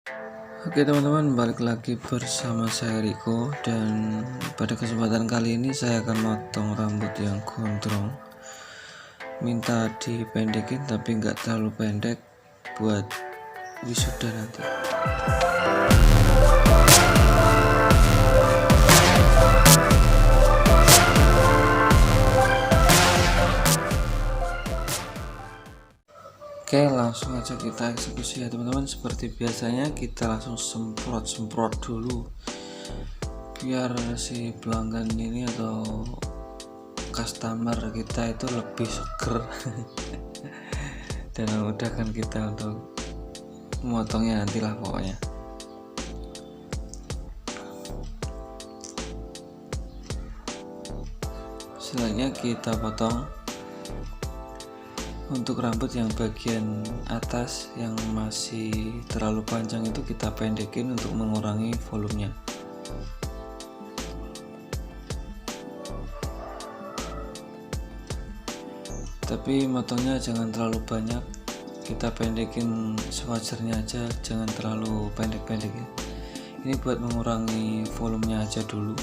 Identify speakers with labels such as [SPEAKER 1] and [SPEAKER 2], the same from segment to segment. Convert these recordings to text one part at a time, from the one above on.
[SPEAKER 1] Oke teman-teman, balik lagi bersama saya Riko, dan pada kesempatan kali ini saya akan motong rambut yang gondrong. Minta dipendekin tapi nggak terlalu pendek buat wisuda nanti. Oke, langsung aja kita eksekusi ya teman-teman. Seperti biasanya kita langsung semprot dulu biar si pelanggan ini atau customer kita itu lebih seger dan memudahkan kita untuk memotongnya nantilah pokoknya. Selanjutnya kita potong. Untuk rambut yang bagian atas yang masih terlalu panjang itu kita pendekin untuk mengurangi volumenya. Tapi motongnya jangan terlalu banyak, kita pendekin sewajarnya aja, jangan terlalu pendek-pendek ya. Ini buat mengurangi volumenya aja dulu.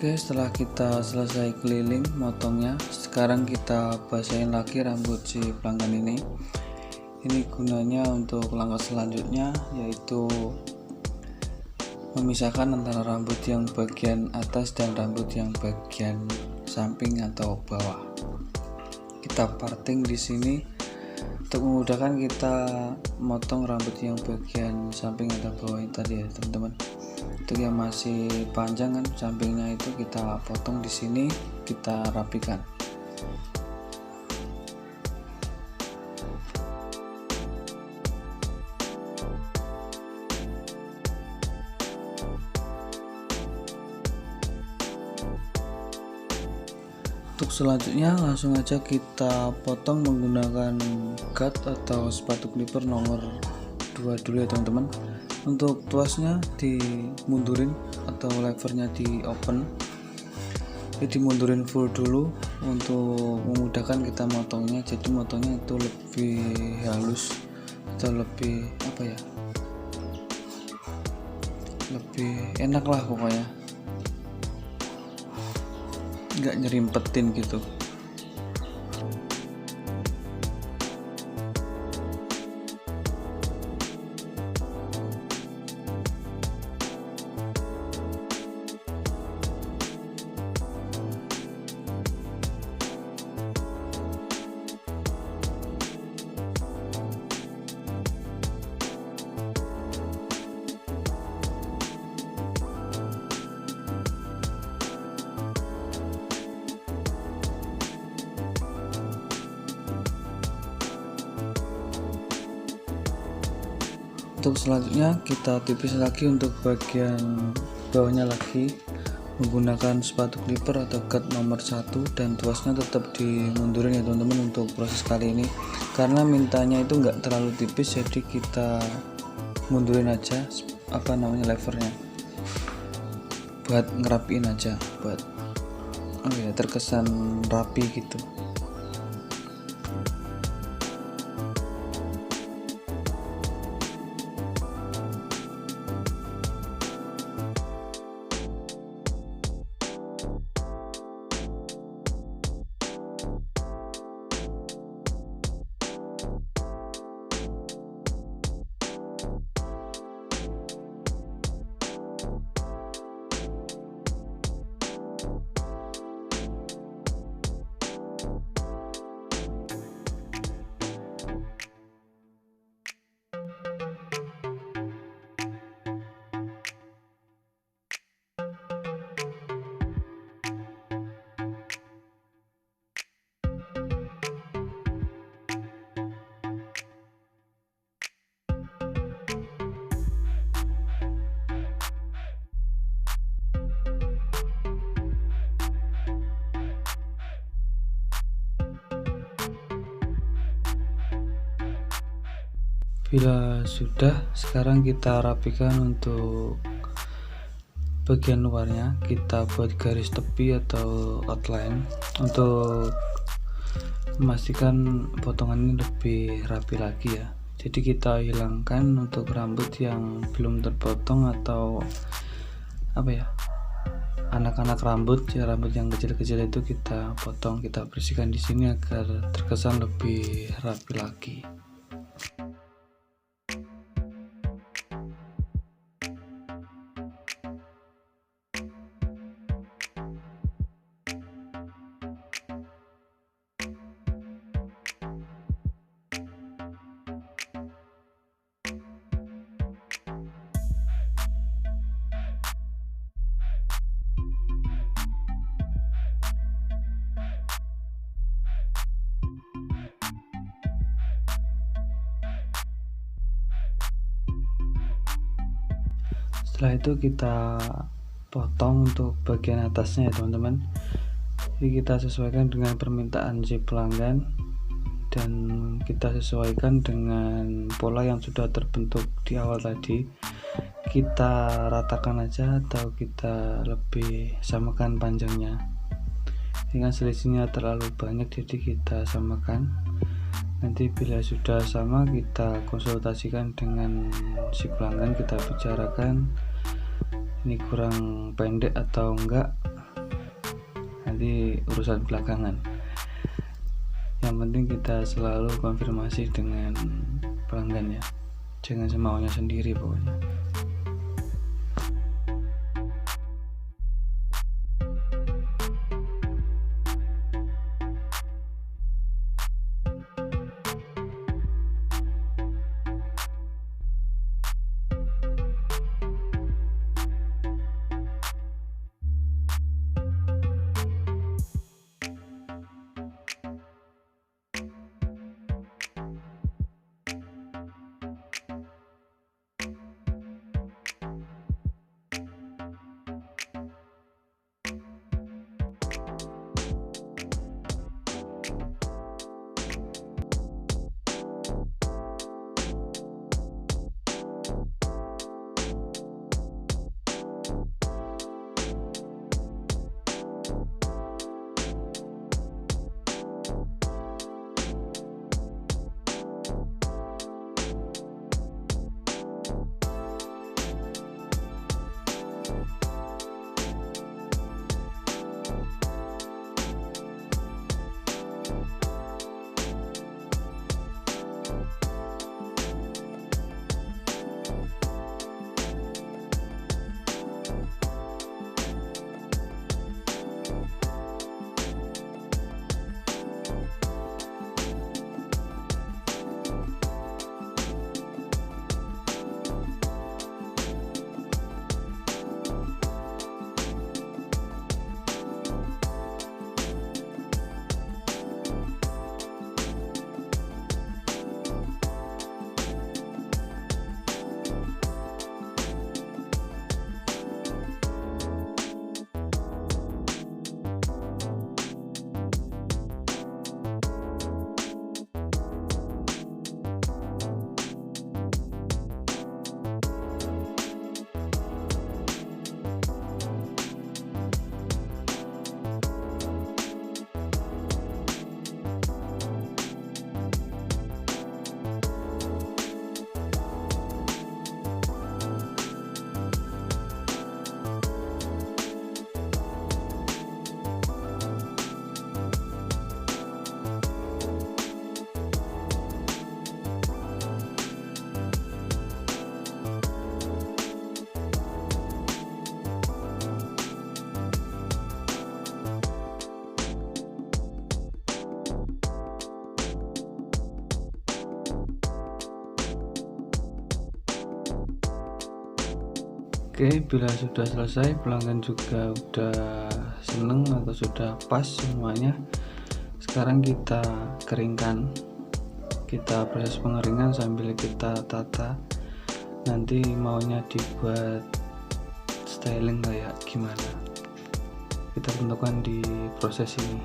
[SPEAKER 1] Oke, setelah kita selesai keliling motongnya, sekarang kita basahin lagi rambut si pelanggan ini. Ini gunanya untuk langkah selanjutnya, yaitu memisahkan antara rambut yang bagian atas dan rambut yang bagian samping atau bawah. Kita parting di sini untuk memudahkan kita motong rambut yang bagian samping atau bawah ini tadi ya teman-teman. Untuk yang masih panjang kan sampingnya itu kita potong di sini, kita rapikan. Untuk selanjutnya langsung aja kita potong menggunakan cut atau sepatu clipper nomor 2 dulu ya teman-teman. Untuk tuasnya dimundurin atau levernya di open, jadi dimundurin full dulu untuk memudahkan kita motongnya. Jadi motongnya itu lebih halus atau lebih apa ya, lebih enak lah pokoknya, nggak nyerimpetin gitu. Untuk selanjutnya kita tipis lagi untuk bagian bawahnya lagi menggunakan sepatu clipper atau cut nomor 1, dan tuasnya tetap dimundurin ya teman-teman untuk proses kali ini, karena mintanya itu enggak terlalu tipis, jadi kita mundurin aja levernya buat ngerapiin aja, buat terkesan rapi gitu. Bila sudah, sekarang kita rapikan untuk bagian luarnya. Kita buat garis tepi atau outline untuk memastikan potongan ini lebih rapi lagi ya. Jadi kita hilangkan untuk rambut yang belum terpotong atau anak-anak rambut yang kecil-kecil itu kita potong, kita bersihkan di sini agar terkesan lebih rapi lagi. Setelah itu kita potong untuk bagian atasnya ya teman-teman. Jadi kita sesuaikan dengan permintaan si pelanggan dan kita sesuaikan dengan pola yang sudah terbentuk di awal tadi. Kita ratakan aja atau kita lebih samakan panjangnya. Dengan selisihnya terlalu banyak jadi kita samakan. Nanti bila sudah sama kita konsultasikan dengan si pelanggan, kita bicarakan ini kurang pendek atau enggak, nanti urusan belakangan. Yang penting kita selalu konfirmasi dengan pelanggan ya, jangan semaunya sendiri pokoknya. Oke, bila sudah selesai, pelanggan juga udah seneng atau sudah pas semuanya. Sekarang kita keringkan, kita proses pengeringan sambil kita tata. Nanti maunya dibuat styling kayak gimana, kita tentukan di proses ini.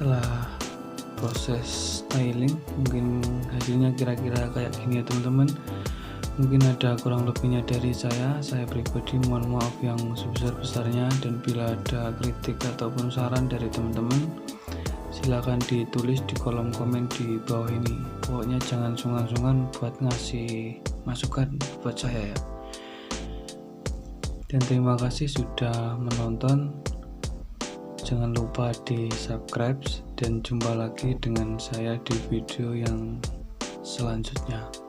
[SPEAKER 1] setelah proses styling mungkin hasilnya kira-kira kayak gini ya teman-teman. Mungkin ada kurang lebihnya dari saya pribadi mohon maaf yang sebesar-besarnya, dan bila ada kritik ataupun saran dari teman-teman silahkan ditulis di kolom komen di bawah ini. Pokoknya jangan sungkan-sungkan buat ngasih masukan buat saya ya. Dan terima kasih sudah menonton. Jangan lupa di subscribe dan jumpa lagi dengan saya di video yang selanjutnya.